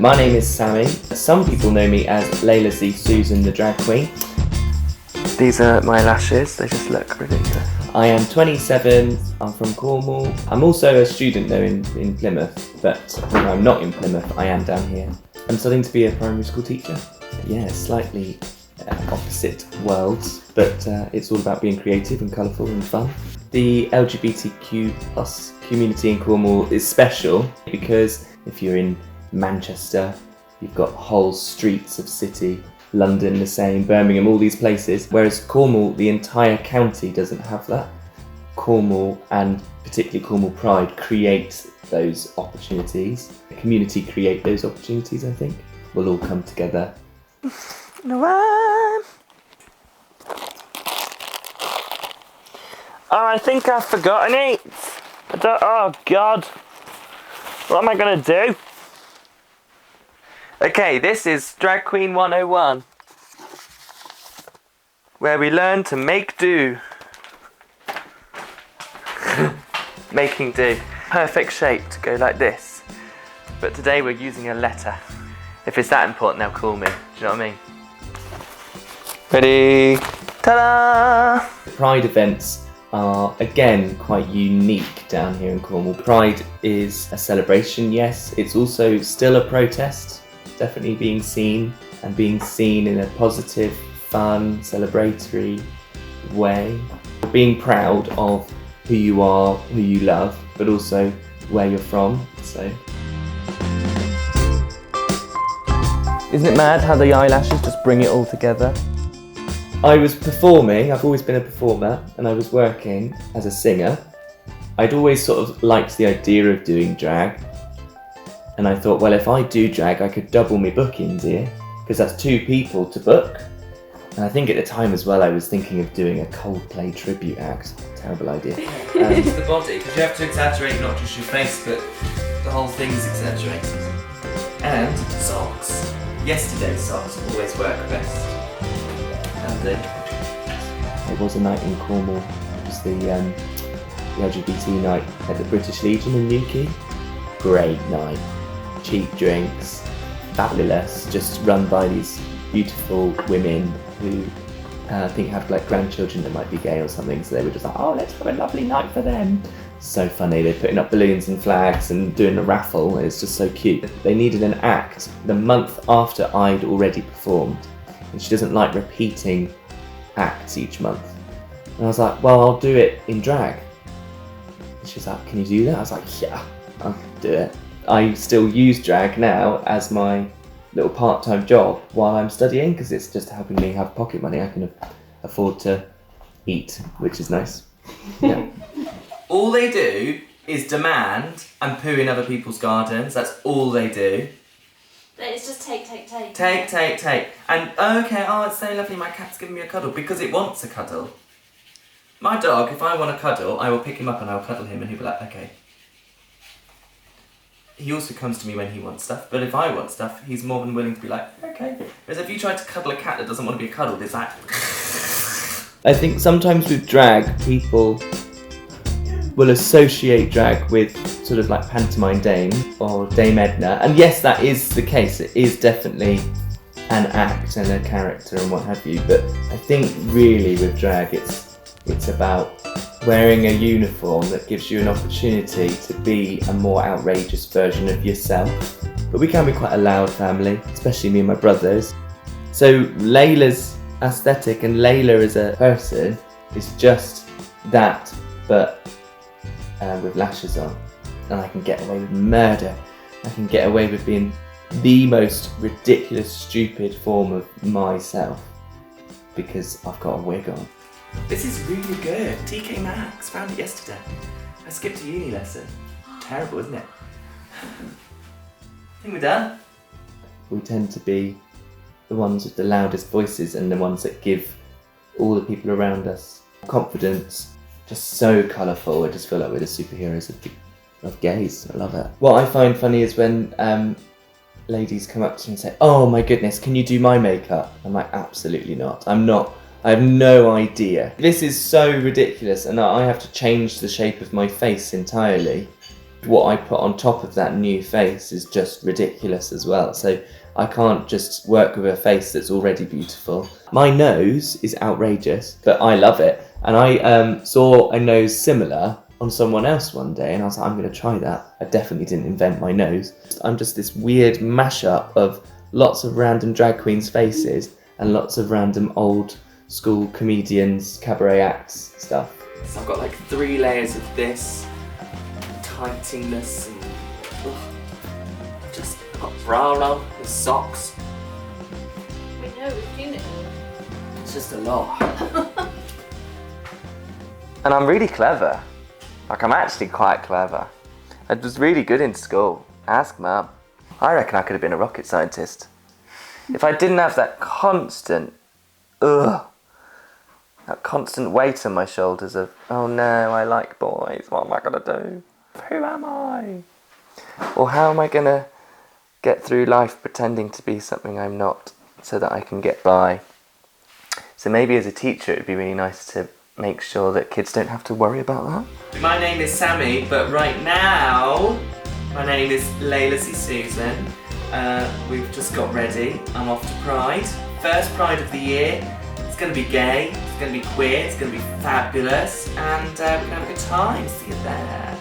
My name is Sammy. Some people know me as Layla Zee Susan, the drag queen. These are my lashes, they just look ridiculous. I am 27, I'm from Cornwall. I'm also a student though in Plymouth, but when I'm not in Plymouth, I am down here. I'm studying to be a primary school teacher. Yeah, slightly opposite worlds, but it's all about being creative and colourful and fun. The LGBTQ plus community in Cornwall is special because if you're in Manchester, you've got whole streets of city, London the same, Birmingham, all these places, whereas Cornwall, the entire county doesn't have that. Cornwall, and particularly Cornwall Pride, create those opportunities. The community create those opportunities, I think. We'll all come together. No, I think I've forgotten it. Oh God. What am I gonna do? Okay, this is Drag Queen 101, where we learn to make do. Making do. Perfect shape to go like this. But today we're using a letter. If it's that important, they'll call me. Do you know what I mean? Ready? Ta-da! Pride events are, again, quite unique down here in Cornwall. Pride is a celebration, yes. It's also still a protest. Definitely being seen, and being seen in a positive, fun, celebratory way. Being proud of who you are, who you love, but also where you're from. So, isn't it mad how the eyelashes just bring it all together? I was performing, I've always been a performer, and I was working as a singer. I'd always sort of liked the idea of doing drag. And I thought, well, if I do drag, I could double my bookings here, because that's 2 people to book. And I think at the time as well, I was thinking of doing a Coldplay tribute act. Terrible idea. The body, because you have to exaggerate not just your face, but the whole thing's exaggerated. And socks. Yesterday's socks always work best. And it was a night in Cornwall. It was the LGBT night at the British Legion in Newquay. Great night. Cheap drinks, fabulous, just run by these beautiful women who I think have like grandchildren that might be gay or something, so they were just like, oh, let's have a lovely night for them. So funny, they're putting up balloons and flags and doing a raffle, it's just so cute. They needed an act the month after I'd already performed, and she doesn't like repeating acts each month. And I was like, well, I'll do it in drag. And she was like, can you do that? I was like, yeah, I'll do it. I still use drag now as my little part-time job while I'm studying, because it's just helping me have pocket money. I can afford to eat, which is nice. Yeah. All they do is demand and poo in other people's gardens. That's all they do. It's just take. Take. And, okay, oh, it's so lovely, my cat's giving me a cuddle, because it wants a cuddle. My dog, if I want a cuddle, I will pick him up and I will cuddle him and he'll be like, okay. He also comes to me when he wants stuff, but if I want stuff, he's more than willing to be like, okay. Whereas if you try to cuddle a cat that doesn't want to be cuddled, it's like... I think sometimes with drag, people will associate drag with sort of like pantomime Dame or Dame Edna. And yes, that is the case. It is definitely an act and a character and what have you. But I think really with drag, it's about wearing a uniform that gives you an opportunity to be a more outrageous version of yourself. But we can be quite a loud family, especially me and my brothers. So Layla's aesthetic and Layla as a person is just that, but with lashes on. And I can get away with murder. I can get away with being the most ridiculous, stupid form of myself because I've got a wig on. This is really good. TK Maxx, found it yesterday. I skipped a uni lesson. Terrible, isn't it? I think we're done. We tend to be the ones with the loudest voices and the ones that give all the people around us confidence. Just so colourful. I just feel like we're the superheroes of gays. I love it. What I find funny is when ladies come up to me and say, oh my goodness, can you do my makeup? I'm like, absolutely not. I have no idea. This is so ridiculous and I have to change the shape of my face entirely What I put on top of that new face is just ridiculous as well. So I can't just work with a face that's already beautiful. My nose is outrageous, but I love it. And I saw a nose similar on someone else one day, and I was like, I'm going to try that. I definitely didn't invent my nose. I'm just this weird mashup of lots of random drag queens' faces and lots of random old school comedians, cabaret acts stuff. So I've got like 3 layers of this, tightiness, and just I've got bra on, the socks. We know, we've seen it all. It's just a lot. And I'm really clever. Like, I'm actually quite clever. I was really good in school. Ask Mum. I reckon I could have been a rocket scientist. If I didn't have that constant weight on my shoulders of, oh no, I like boys, what am I gonna do? Who am I? Or how am I gonna get through life pretending to be something I'm not so that I can get by? So maybe as a teacher it'd be really nice to make sure that kids don't have to worry about that. My name is Sammy, but right now my name is Layla Zee Susan. We've just got ready. I'm off to Pride. First Pride of the year. It's going to be gay, it's going to be queer, it's going to be fabulous, and we're going to have a good time. See you there.